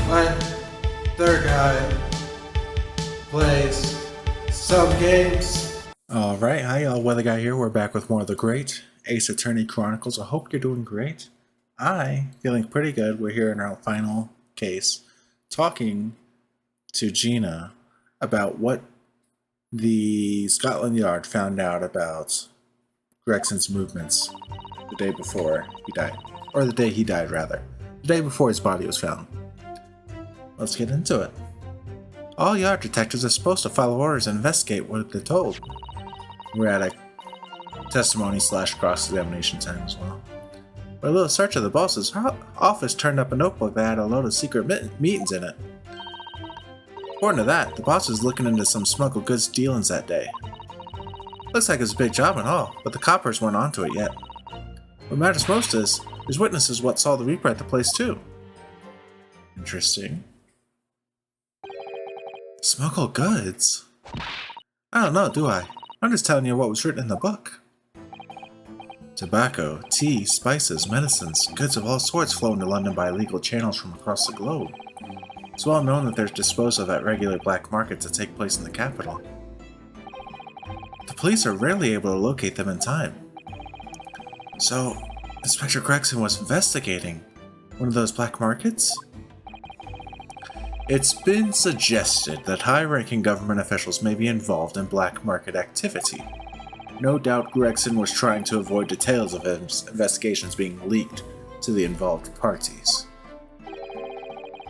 My third guy plays some games. Alright, hi y'all, Weather Guy here. We're back with more of the great Ace Attorney Chronicles. I hope you're doing great. Feeling pretty good. We're here in our final case, talking to Gina about what the Scotland Yard found out about Gregson's movements the day before he died. Or the day he died, rather. The day before his body was found. Let's get into it. All yard detectives are supposed to follow orders and investigate what they're told. We're at a testimony / cross-examination time as well. With a little search of the boss's office turned up a notebook that had a load of secret meetings in it. According to that, the boss was looking into some smuggled goods dealings that day. Looks like it was a big job and all, but the coppers weren't onto it yet. What matters most is, there's witnesses what saw the Reaper at the place too. Interesting. Smuggled goods? I don't know, do I? I'm just telling you what was written in the book. Tobacco, tea, spices, medicines, goods of all sorts flow into London by illegal channels from across the globe. It's well known that they're disposed of at regular black markets that take place in the capital. The police are rarely able to locate them in time. So, Inspector Gregson was investigating one of those black markets? It's been suggested that high-ranking government officials may be involved in black market activity. No doubt Gregson was trying to avoid details of his investigations being leaked to the involved parties.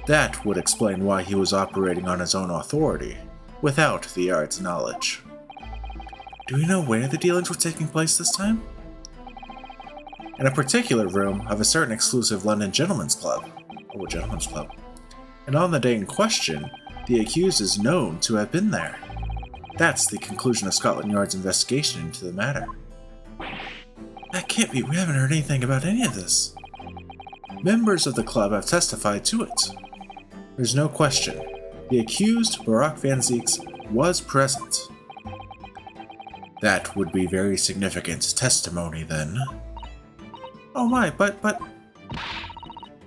That would explain why he was operating on his own authority, without the Yard's knowledge. Do we know where the dealings were taking place this time? In a particular room of a certain exclusive London gentleman's club. Oh, a gentleman's club. And on the day in question, the accused is known to have been there. That's the conclusion of Scotland Yard's investigation into the matter. That can't be, we haven't heard anything about any of this. Members of the club have testified to it. There's no question, the accused, Barak Van Zieks, was present. That would be very significant testimony then. Oh my, but Van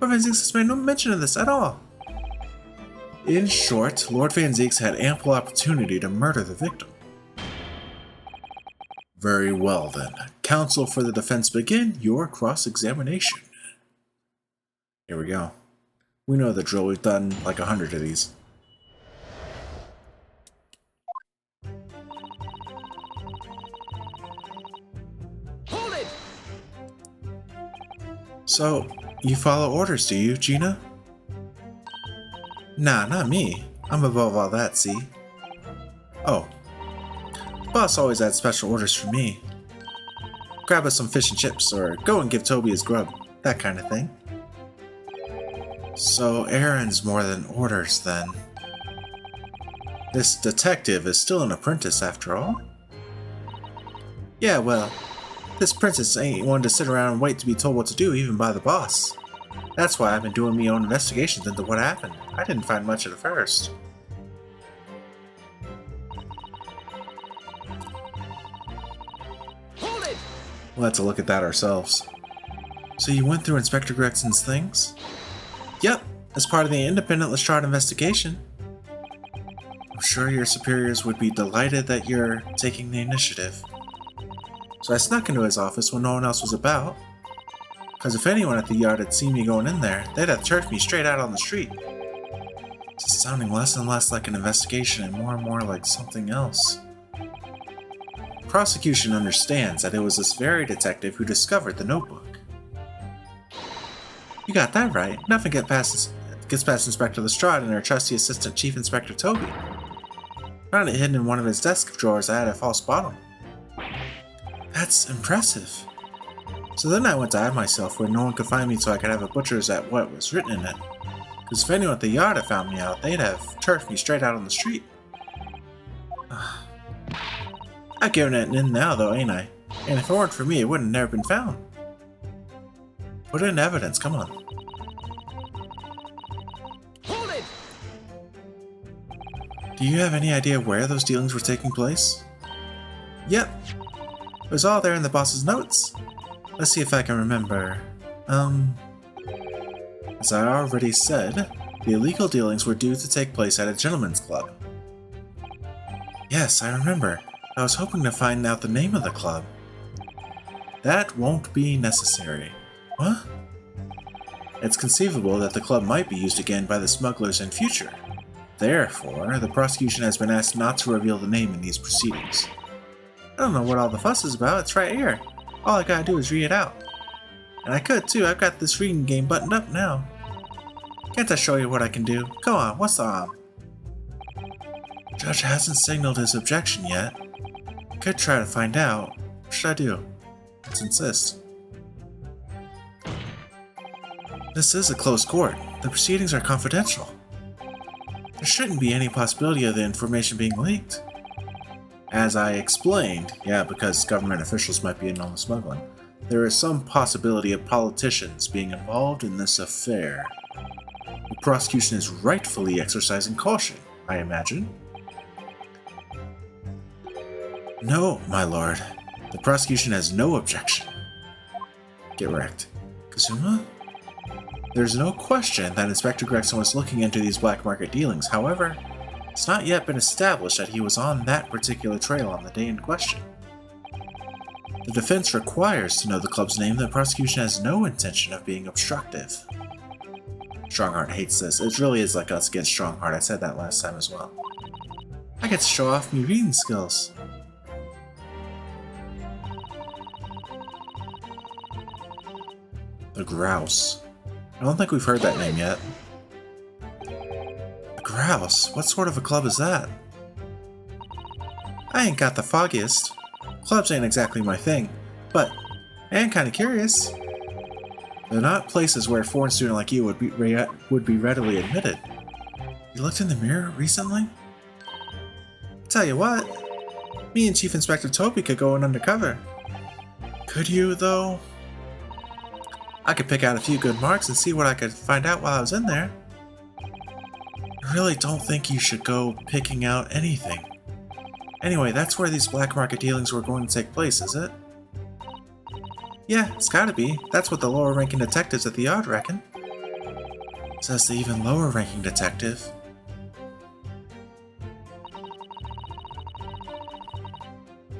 Zieks has made no mention of this at all. In short, Lord Van Zieks had ample opportunity to murder the victim. Very well then. Counsel for the defense, begin your cross-examination. Here we go. We know the drill. We've done like 100 of these. Hold it! So, you follow orders, do you, Gina? Nah, not me. I'm above all that, see? Oh. The boss always had special orders for me. Grab us some fish and chips, or go and give Toby his grub. That kind of thing. So, errands more than orders, then. This detective is still an apprentice, after all? Yeah, well, this princess ain't one to sit around and wait to be told what to do, even by the boss. That's why I've been doing my own investigations into what happened. I didn't find much at first. Hold it! We'll have to look at that ourselves. So you went through Inspector Gregson's things? Yep, as part of the independent Lestrade investigation. I'm sure your superiors would be delighted that you're taking the initiative. So I snuck into his office when no one else was about. Because if anyone at the yard had seen me going in there, they'd have turfed me straight out on the street. It's sounding less and less like an investigation and more like something else. Prosecution understands that it was this very detective who discovered the notebook. You got that right. Nothing gets past Inspector Lestrade and her trusty assistant Chief Inspector Toby. Found it hidden in one of his desk drawers that had a false bottom. That's impressive. So then I went to hide myself where no one could find me so I could have a butcher's at what was written in it. Because if anyone at the yard had found me out, they'd have turfed me straight out on the street. I've given it in now though, ain't I? And if it weren't for me, it wouldn't have never been found. Put it in evidence, come on. Hold it! Do you have any idea where those dealings were taking place? Yep. It was all there in the boss's notes. Let's see if I can remember. As I already said, The illegal dealings were due to take place at a gentleman's club. Yes, I remember. I was hoping to find out the name of the club. That won't be necessary. What? It's conceivable that the club might be used again by the smugglers in future. Therefore, the prosecution has been asked not to reveal the name in these proceedings. I don't know what all the fuss is about, it's right here. All I gotta do is read it out. And I could too, I've got this reading game buttoned up now. Can't I show you what I can do? Go on, what's the harm? Judge hasn't signaled his objection yet. Could try to find out. What should I do? Let's insist. This is a closed court. The proceedings are confidential. There shouldn't be any possibility of the information being leaked. As I explained, yeah, because government officials might be in on the smuggling, there is some possibility of politicians being involved in this affair. The prosecution is rightfully exercising caution, I imagine. No, my lord. The prosecution has no objection. Get wrecked. Kazuma? There's no question that Inspector Gregson was looking into these black market dealings. However, it's not yet been established that he was on that particular trail on the day in question. The defense requires to know the club's name. The prosecution has no intention of being obstructive. Strongheart hates this. It really is like us against Strongheart. I said that last time as well. I get to show off my reading skills. The Grouse. I don't think we've heard that name yet. The Grouse? What sort of a club is that? I ain't got the foggiest. Clubs ain't exactly my thing, but I am kinda curious. They're not places where a foreign student like you would be readily admitted. You looked in the mirror recently? Tell you what, me and Chief Inspector Toby could go in undercover. Could you, though? I could pick out a few good marks and see what I could find out while I was in there. I really don't think you should go picking out anything. Anyway, that's where these black market dealings were going to take place, is it? Yeah, it's gotta be. That's what the lower ranking detectives at the yard reckon. Says the even lower ranking detective.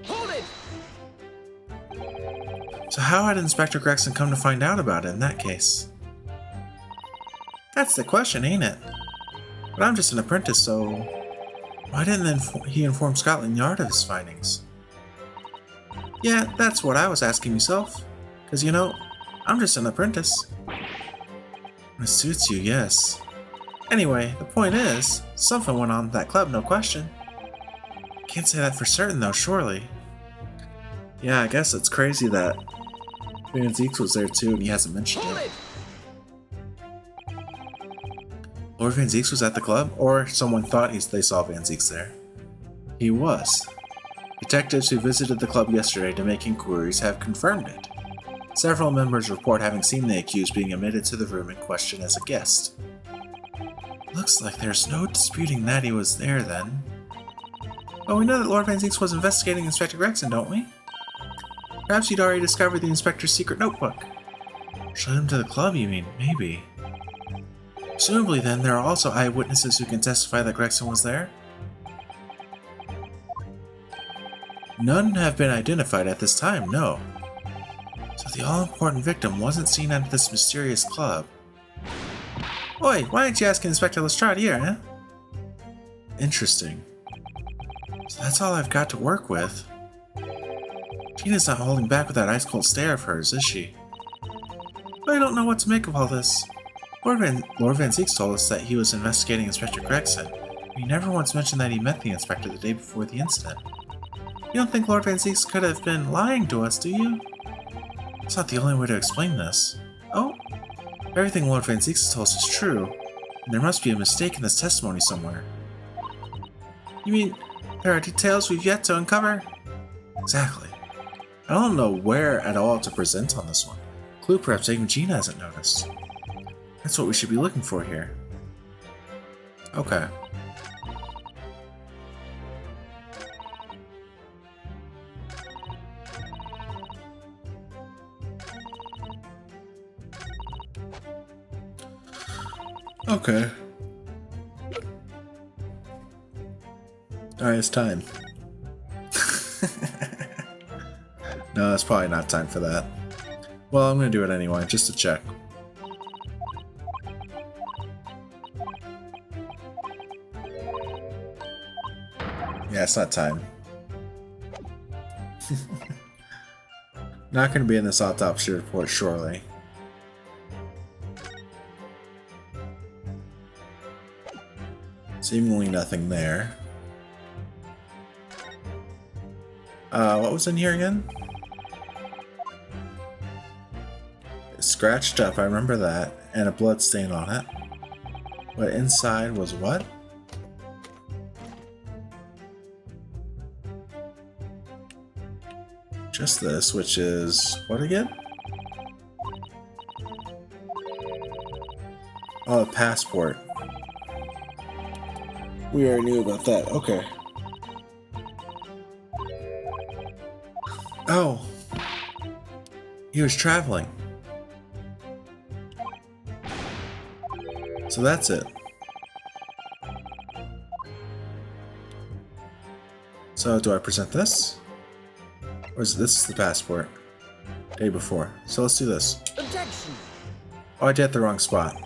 Hold it! So how had Inspector Gregson come to find out about it in that case? That's the question, ain't it? But I'm just an apprentice, so why didn't he inform Scotland Yard of his findings? Yeah, that's what I was asking myself. Because, you know, I'm just an apprentice. It suits you, yes. Anyway, the point is, something went on at that club, no question. Can't say that for certain, though, surely. Yeah, I guess it's crazy that Van Zeeks was there too, and he hasn't mentioned it. Lord Van Zeeks was at the club, or someone thought they saw Van Zeeks there. He was. Detectives who visited the club yesterday to make inquiries have confirmed it. Several members report having seen the accused being admitted to the room in question as a guest. Looks like there's no disputing that he was there then. Well, we know that Lord Van Zeeks was investigating Inspector Gregson, don't we? Perhaps you'd already discovered the Inspector's secret notebook. Showed him to the club, you mean? Maybe. Presumably then, there are also eyewitnesses who can testify that Gregson was there? None have been identified at this time, no. So the all-important victim wasn't seen at this mysterious club. Oi, why aren't you asking Inspector Lestrade here, eh? Interesting. So that's all I've got to work with. Gina's not holding back with that ice-cold stare of hers, is she? But I don't know what to make of all this. Lord Van Zeeks told us that he was investigating Inspector Gregson, but he never once mentioned that he met the Inspector the day before the incident. You don't think Lord Van Zeeks could have been lying to us, do you? It's not the only way to explain this. Oh? Everything Lord Van Zeeks told us is true, and there must be a mistake in this testimony somewhere. You mean, there are details we've yet to uncover? Exactly. I don't know where at all to present on this one. Clue perhaps even Gina hasn't noticed. That's what we should be looking for here. Okay. Okay. Alright, it's time. No, it's probably not time for that. Well, I'm gonna do it anyway, just to check. Yeah, it's not time. Not gonna be in this autopsy report, surely. Seemingly nothing there. What was in here again? It's scratched up, I remember that, and a blood stain on it. But inside was what? Just this, which is what again? Oh, a passport. We already knew about that. Okay. Oh. He was traveling. So that's it. So do I present this? Or is this the passport? Day before. So let's do this. Objection! Oh, I did the wrong spot.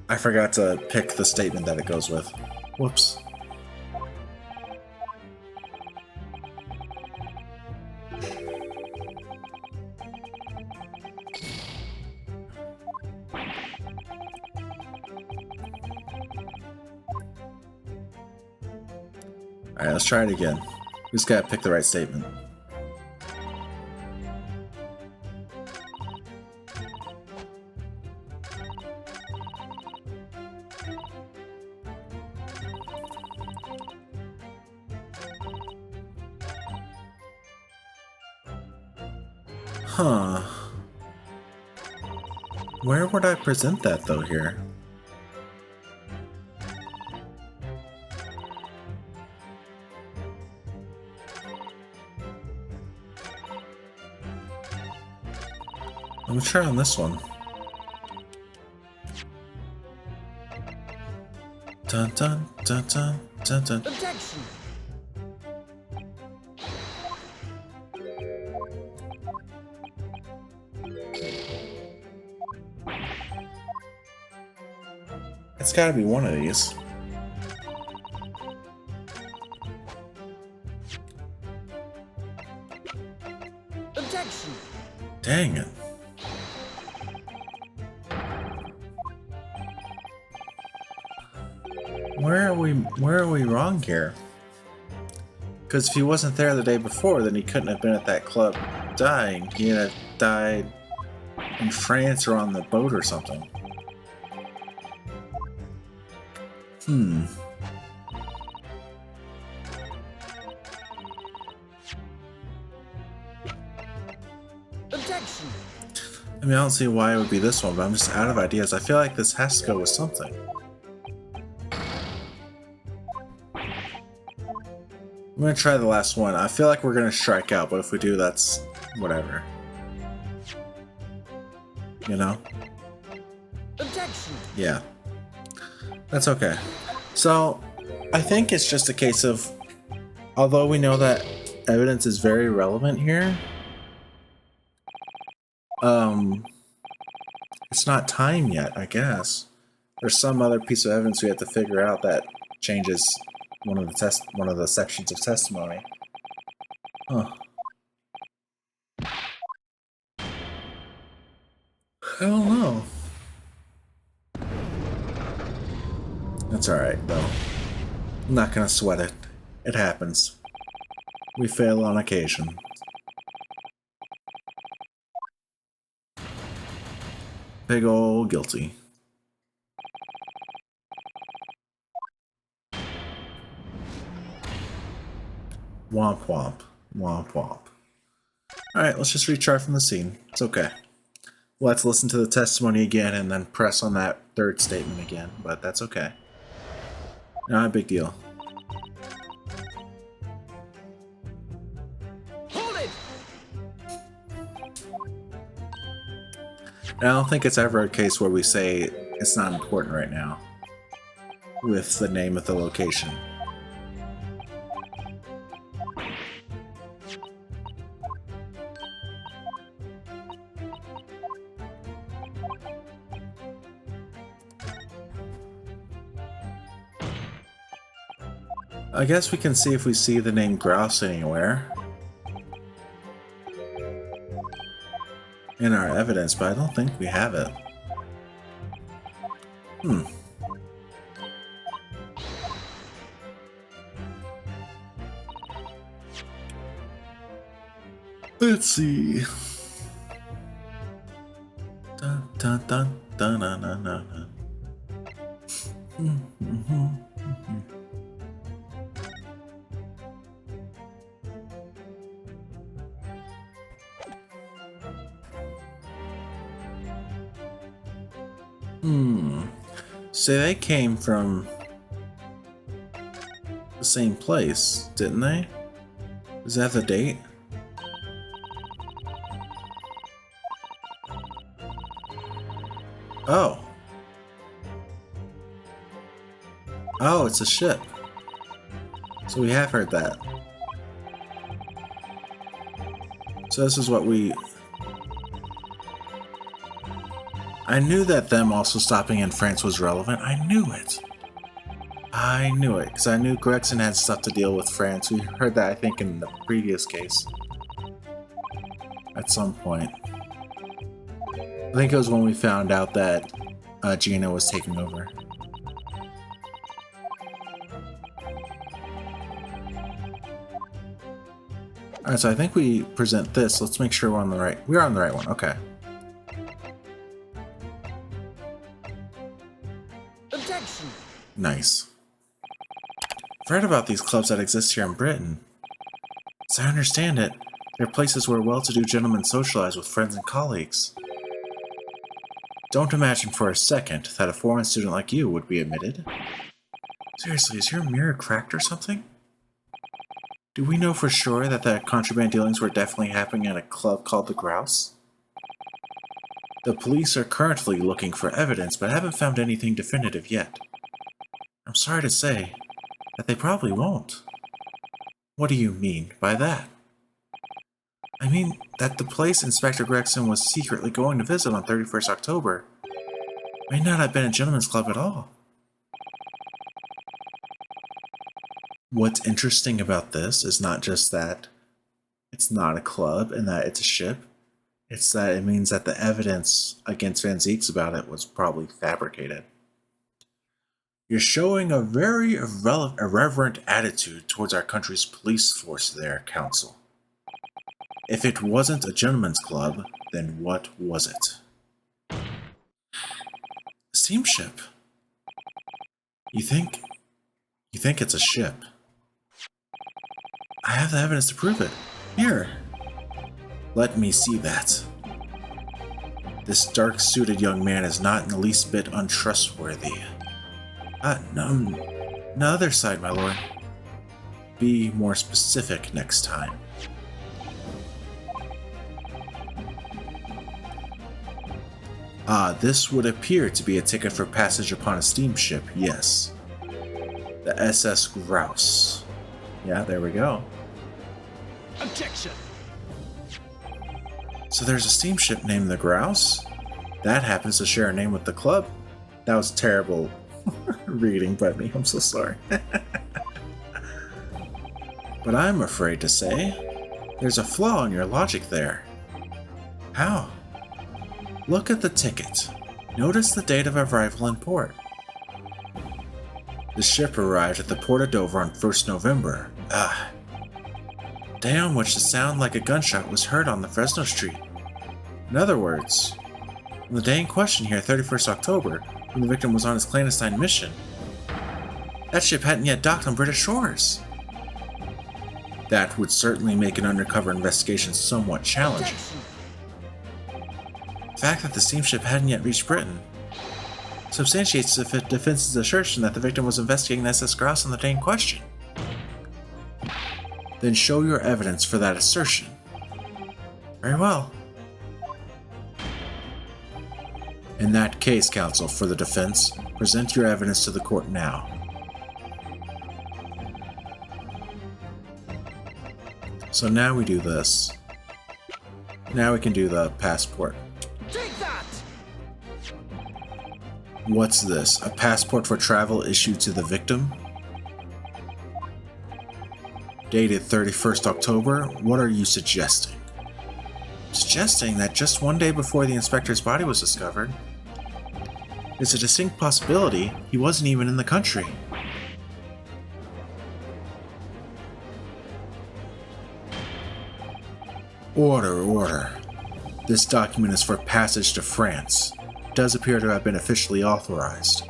I forgot to pick the statement that it goes with. Whoops. Alright, let's try it again. We just gotta pick the right statement. Huh. Where would I present that though here? Let me try on this one. Dun dun dun dun dun dun. Objection! It's gotta be one of these. Objection! Dang it. Where are we wrong here? Because if he wasn't there the day before, then he couldn't have been at that club dying. He'd have died in France or on the boat or something. Objection! I mean, I don't see why it would be this one, but I'm just out of ideas. I feel like this has to go with something. I'm gonna try the last one. I feel like we're gonna strike out, but if we do, that's whatever. You know? Objection! Yeah. That's okay. So, I think it's just a case of, although we know that evidence is very relevant here, it's not time yet, I guess. There's some other piece of evidence we have to figure out that changes one of the sections of testimony. Huh. I don't know. That's alright, though. I'm not gonna sweat it. It happens. We fail on occasion. Big ol' guilty. Womp womp. Womp womp. Alright, let's just retry from the scene. It's okay. We'll have to listen to the testimony again and then press on that third statement again, but that's okay. Not a big deal. Hold it! And I don't think it's ever a case where we say it's not important right now. with the name of the location. I guess we can see if we see the name Grouse anywhere in our evidence, but I don't think we have it. Let's see. Dun dun dun dun dun dun dun. So they came from the same place, didn't they? Is that the date? Oh. Oh, it's a ship. So we have heard that. So this is what we... I knew that them also stopping in France was relevant. I knew it. I knew it, because I knew Gregson had stuff to deal with France. We heard that, I think, in the previous case. At some point. I think it was when we found out that Gina was taking over. Alright, so I think we present this. Let's make sure we're on the right... We're on the right one, okay. Objection! Nice. I've read about these clubs that exist here in Britain. As I understand it, they're places where well-to-do gentlemen socialize with friends and colleagues. Don't imagine for a second that a foreign student like you would be admitted. Seriously, is your mirror cracked or something? Do we know for sure that the contraband dealings were definitely happening at a club called the Grouse? The police are currently looking for evidence, but haven't found anything definitive yet. I'm sorry to say that they probably won't. What do you mean by that? I mean that the place Inspector Gregson was secretly going to visit on 31st October may not have been a gentleman's club at all. What's interesting about this is not just that it's not a club and that it's a ship, it's that it means that the evidence against Van Zieks about it was probably fabricated. You're showing a very irreverent attitude towards our country's police force there, Counsel. If it wasn't a gentleman's club, then what was it? A steamship. You think it's a ship? I have the evidence to prove it. Here. Let me see that. This dark-suited young man is not in the least bit untrustworthy. No, other side, my lord. Be more specific next time. This would appear to be a ticket for passage upon a steamship, yes. The SS Grouse. Yeah, there we go. Objection! So there's a steamship named the Grouse? That happens to share a name with the club? That was terrible reading by me, I'm so sorry. But I'm afraid to say, there's a flaw in your logic there. How? Look at the ticket. Notice the date of arrival in port. The ship arrived at the port of Dover on 1st November. Day on which the sound like a gunshot was heard on the Fresno Street. In other words, on the day in question here, 31st October, when the victim was on his clandestine mission, that ship hadn't yet docked on British shores. That would certainly make an undercover investigation somewhat challenging. The fact that the steamship hadn't yet reached Britain substantiates the defense's assertion that the victim was investigating the SS Grouse on the day in question. Then show your evidence for that assertion. Very well. In that case, counsel, for the defense, present your evidence to the court now. So now we do this. Now we can do the passport. Take that! What's this? A passport for travel issued to the victim? Dated 31st October? What are you suggesting? Suggesting that just one day before the inspector's body was discovered, there's a distinct possibility he wasn't even in the country. Order. This document is for passage to France. It does appear to have been officially authorized.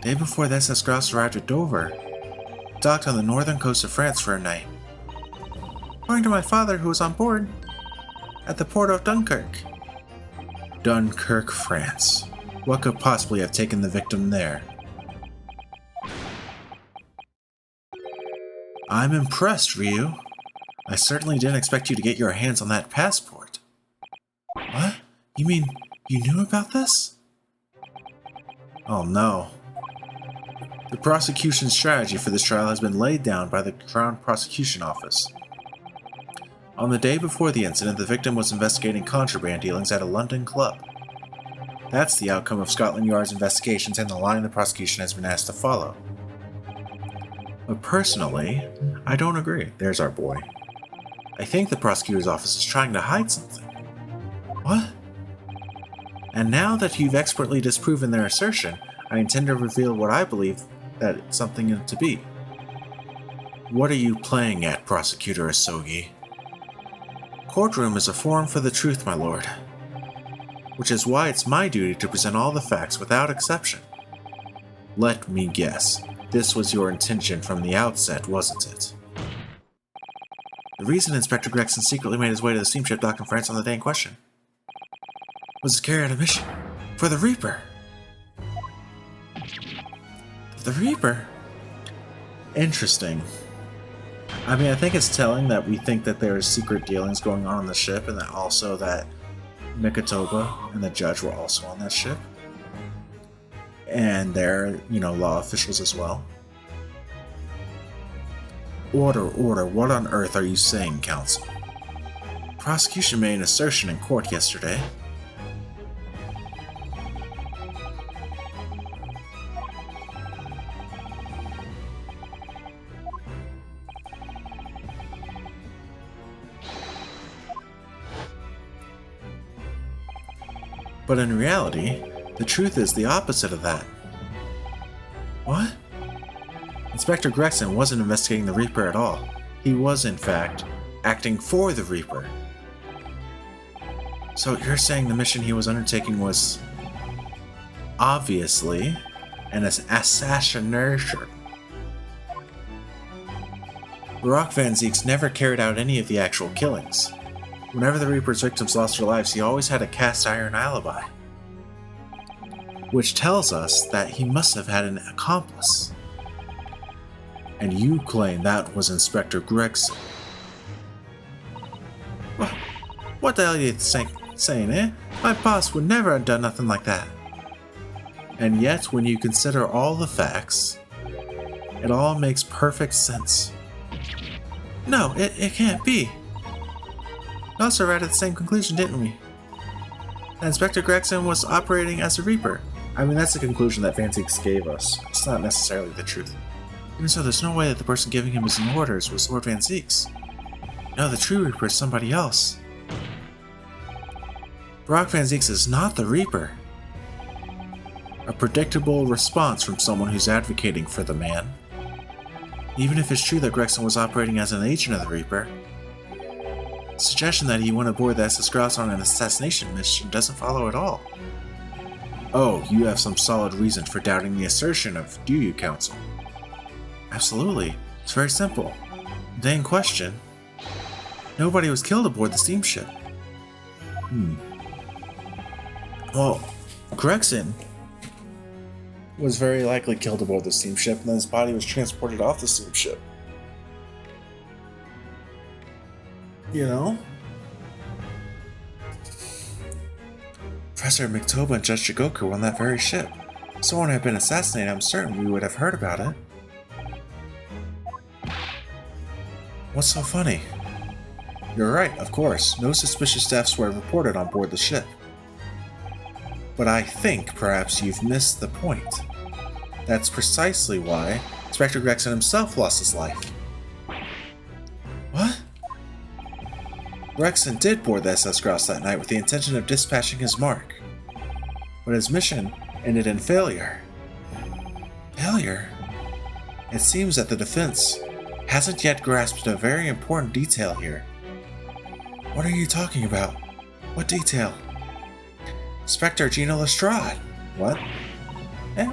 Day before the SS Grouse arrived at Dover, it docked on the northern coast of France for a night. According to my father, who was on board, at the port of Dunkirk. Dunkirk, France. What could possibly have taken the victim there? I'm impressed, Ryu. I certainly didn't expect you to get your hands on that passport. What? You mean you knew about this? Oh no. The prosecution's strategy for this trial has been laid down by the Crown Prosecution Office. On the day before the incident, the victim was investigating contraband dealings at a London club. That's the outcome of Scotland Yard's investigations and the line the prosecution has been asked to follow. But personally, I don't agree. There's our boy. I think the prosecutor's office is trying to hide something. What? And now that you've expertly disproven their assertion, I intend to reveal what I believe that something to be. What are you playing at, Prosecutor Asogi? Courtroom is a forum for the truth, my lord. Which is why it's my duty to present all the facts without exception. Let me guess, this was your intention from the outset, wasn't it? The reason Inspector Gregson secretly made his way to the steamship dock in France on the day in question was to carry out a mission for the Reaper. The Reaper? Interesting. I mean, I think it's telling that we think that there are secret dealings going on the ship, and that also that Mikotoba and the judge were also on that ship. And they're, law officials as well. Order, what on earth are you saying, counsel? Prosecution made an assertion in court yesterday. But in reality, the truth is the opposite of that. What? Inspector Gregson wasn't investigating the Reaper at all. He was, in fact, acting for the Reaper. So you're saying the mission he was undertaking was obviously an assassination. Barak Van Zieks never carried out any of the actual killings. Whenever the Reaper's victims lost their lives, he always had a cast iron alibi. Which tells us that he must have had an accomplice. And you claim that was Inspector Gregson. What the hell are you saying, eh? My boss would never have done nothing like that. And yet, when you consider all the facts, it all makes perfect sense. No, it can't be. We also arrived at the same conclusion, didn't we? That Inspector Gregson was operating as a Reaper. I mean, that's the conclusion that Van Zieks gave us. It's not necessarily the truth. Even so, there's no way that the person giving him his orders was Lord Van Zieks. No, the true Reaper is somebody else. Barak Van Zieks is not the Reaper. A predictable response from someone who's advocating for the man. Even if it's true that Gregson was operating as an agent of the Reaper, the suggestion that he went aboard the SS Grouse on an assassination mission doesn't follow at all. Oh, you have some solid reason for doubting the assertion do you, counsel? Absolutely. It's very simple. The day in question, nobody was killed aboard the steamship. Well, Gregson was very likely killed aboard the steamship, and then his body was transported off the steamship. You know? Professor Mikotoba and Judge Jigoku were on that very ship. If someone had been assassinated, I'm certain we would have heard about it. What's so funny? You're right, of course. No suspicious deaths were reported on board the ship. But I think perhaps you've missed the point. That's precisely why Inspector Gregson himself lost his life. What? Gregson did board the SS Grouse that night with the intention of dispatching his mark. But his mission ended in failure. Failure? It seems that the defense hasn't yet grasped a very important detail here. What are you talking about? What detail? Inspector Gina Lestrade. What?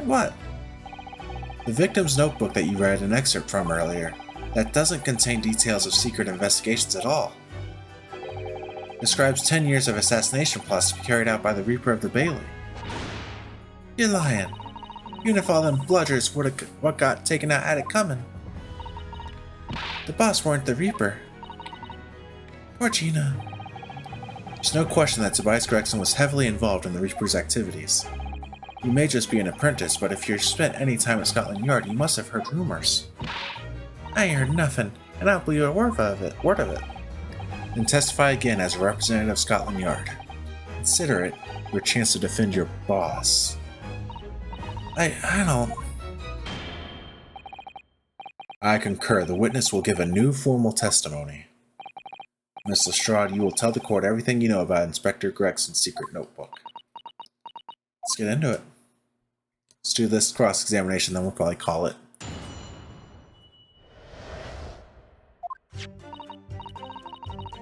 What? The victim's notebook that you read an excerpt from earlier, that doesn't contain details of secret investigations at all. Describes 10 years of assassination plots to be carried out by the Reaper of the Bailey. You're lying. Even if all them bludgers what got taken out had it coming. The boss weren't the Reaper. Poor Gina. There's no question that Tobias Gregson was heavily involved in the Reaper's activities. You may just be an apprentice, but if you've spent any time at Scotland Yard, you must have heard rumors. I ain't heard nothing, and I don't believe a word of it. Then testify again as a representative of Scotland Yard. Consider it your chance to defend your boss. I don't... I concur. The witness will give a new formal testimony. Miss Lestrade, you will tell the court everything you know about Inspector Gregson's secret notebook. Let's get into it. Let's do this cross-examination, then we'll probably call it.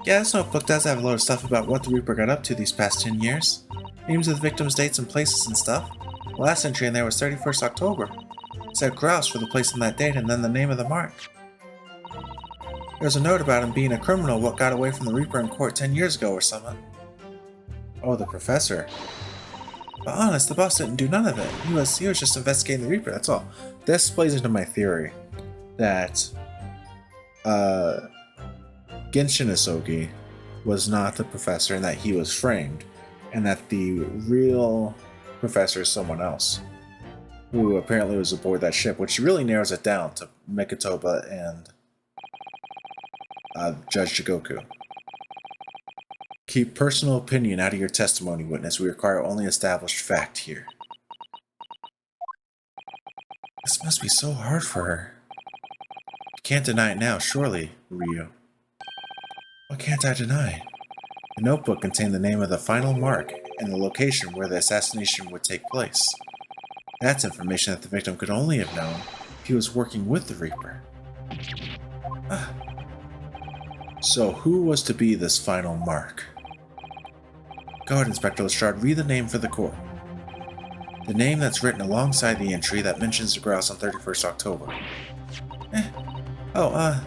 Yeah, this notebook does have a lot of stuff about what the Reaper got up to these past 10 years. Names of the victims' dates and places and stuff. The last entry in there was 31st October. It said grouse for the place on that date and then the name of the mark. There's a note about him being a criminal what got away from the Reaper in court 10 years ago or something. Oh, the professor. But honest, the boss didn't do none of it. He was just investigating the Reaper, that's all. This plays into my theory that Ryuunosuke was not the professor and that he was framed, and that the real professor is someone else, who apparently was aboard that ship, which really narrows it down to Mikotoba and Judge Jigoku. Keep personal opinion out of your testimony, witness. We require only established fact here. This must be so hard for her. You can't deny it now, surely, Ryu. What can't I deny? The notebook contained the name of the final mark and the location where the assassination would take place. That's information that the victim could only have known if he was working with the Reaper. So who was to be this final mark? Go ahead, Inspector Lestrade, read the name for the court. The name that's written alongside the entry that mentions the grouse on 31st October. How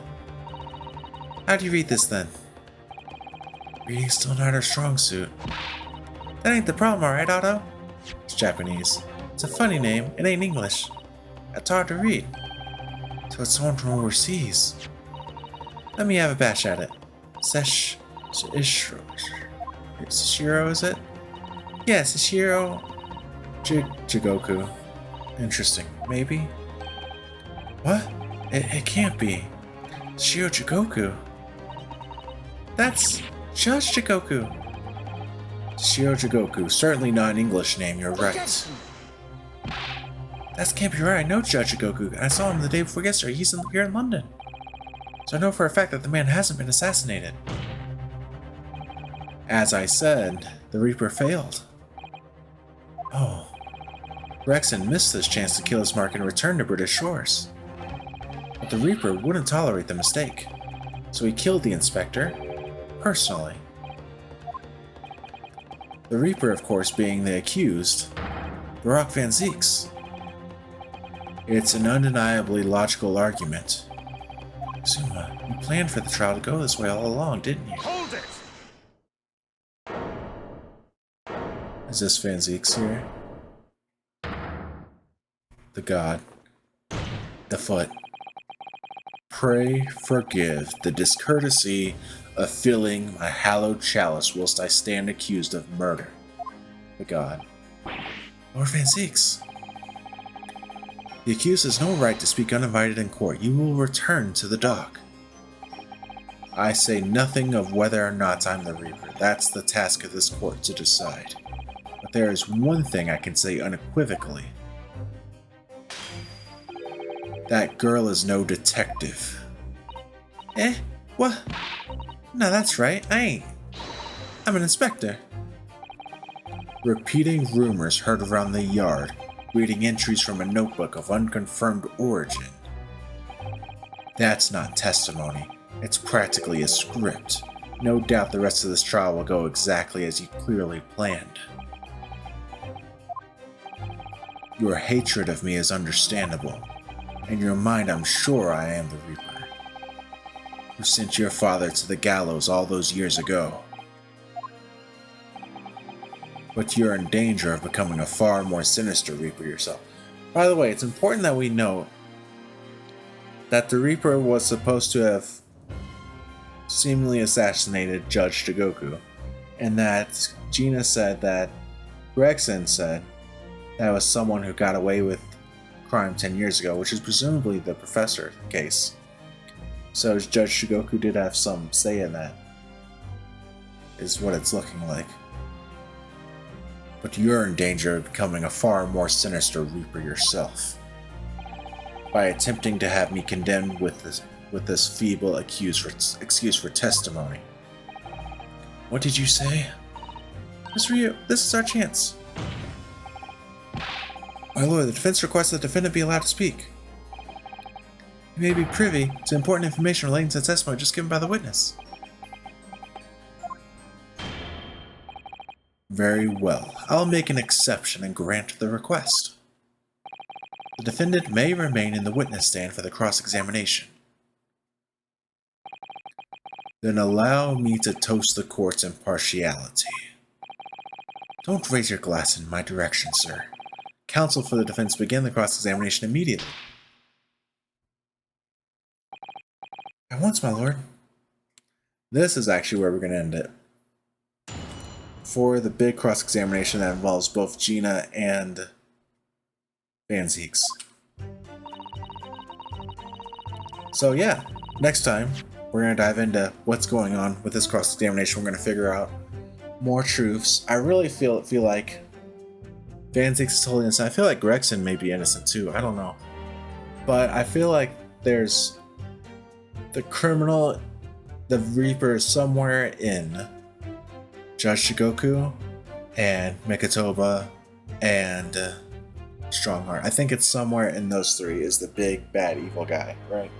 do you read this then? Reading's still not her strong suit. That ain't the problem, alright, Otto? It's Japanese. It's a funny name, it ain't English. It's hard to read. So it's someone from overseas. Let me have a bash at it. Sashiro, is it? Yes, Sashiro Jigoku. Interesting. Maybe? What? It can't be. Sashiro Jigoku. That's Judge Jigoku. Sashiro Jigoku. Certainly not an English name, you're right. That can't be right. I know Judge Jigoku. I saw him the day before yesterday. He's here in London. So I know for a fact that the man hasn't been assassinated. As I said, the Reaper failed. Oh. Gregson missed this chance to kill his mark and return to British shores. But the Reaper wouldn't tolerate the mistake, so he killed the Inspector, personally. The Reaper, of course, being the accused, Barak Van Zieks. It's an undeniably logical argument. Zuma, you planned for the trial to go this way all along, didn't you? Hold it! Is this Van Zieks here? The god. The foot. Pray forgive the discourtesy of filling my hallowed chalice whilst I stand accused of murder. The god. Lord Van Zieks. The accused has no right to speak uninvited in court. You will return to the dock. I say nothing of whether or not I'm the Reaper. That's the task of this court to decide. But there is one thing I can say unequivocally. That girl is no detective. Eh? What? No, that's right. I ain't. I'm an inspector. Repeating rumors heard around the yard, reading entries from a notebook of unconfirmed origin. That's not testimony. It's practically a script. No doubt the rest of this trial will go exactly as you clearly planned. Your hatred of me is understandable. In your mind, I'm sure I am the Reaper, who sent your father to the gallows all those years ago. But you're in danger of becoming a far more sinister Reaper yourself. By the way, it's important that we note that the Reaper was supposed to have seemingly assassinated Judge Shigoku, and that Gina said that Gregson said that was someone who got away with crime 10 years ago, which is presumably the professor case. So Judge Shigoku did have some say in that, is what it's looking like. But you're in danger of becoming a far more sinister Reaper yourself by attempting to have me condemned with this feeble excuse for testimony. What did you say? Miss Ryu, this is our chance. My lord, the defense requests that the defendant be allowed to speak. You may be privy to important information relating to the testimony just given by the witness. Very well. I'll make an exception and grant the request. The defendant may remain in the witness stand for the cross-examination. Then allow me to toast the court's impartiality. Don't raise your glass in my direction, sir. Counsel for the defense begin the cross-examination immediately. At once, my lord. This is actually where we're going to end it. For the big cross-examination that involves both Gina and Van Zieks. So yeah, next time we're going to dive into what's going on with this cross-examination. We're going to figure out more truths. I really feel like Van Zieks is totally innocent. I feel like Gregson may be innocent too. I don't know. But I feel like there's the criminal, the Reaper is somewhere in Judge Shigoku and Mikotoba and Strongheart. I think it's somewhere in those three is the big bad evil guy, right?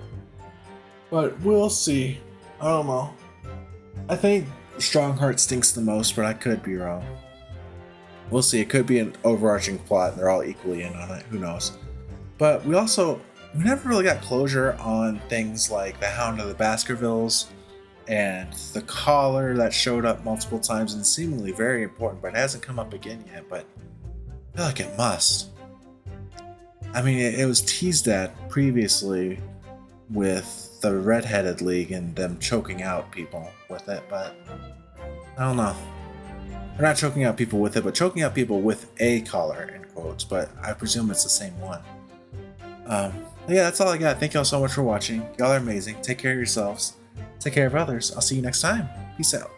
But we'll see. I don't know. I think Strongheart stinks the most, but I could be wrong. We'll see. It could be an overarching plot and they're all equally in on it. Who knows? But we never really got closure on things like the Hound of the Baskervilles and the collar that showed up multiple times and seemingly very important, but it hasn't come up again yet, but I feel like it must. I mean, it was teased at previously with the Red-Headed League and them choking out people with it, but I don't know. They're not choking out people with it, but choking out people with a collar, in quotes, but I presume it's the same one. Yeah, that's all I got. Thank y'all so much for watching. Y'all are amazing. Take care of yourselves. Take care of others. I'll see you next time. Peace out.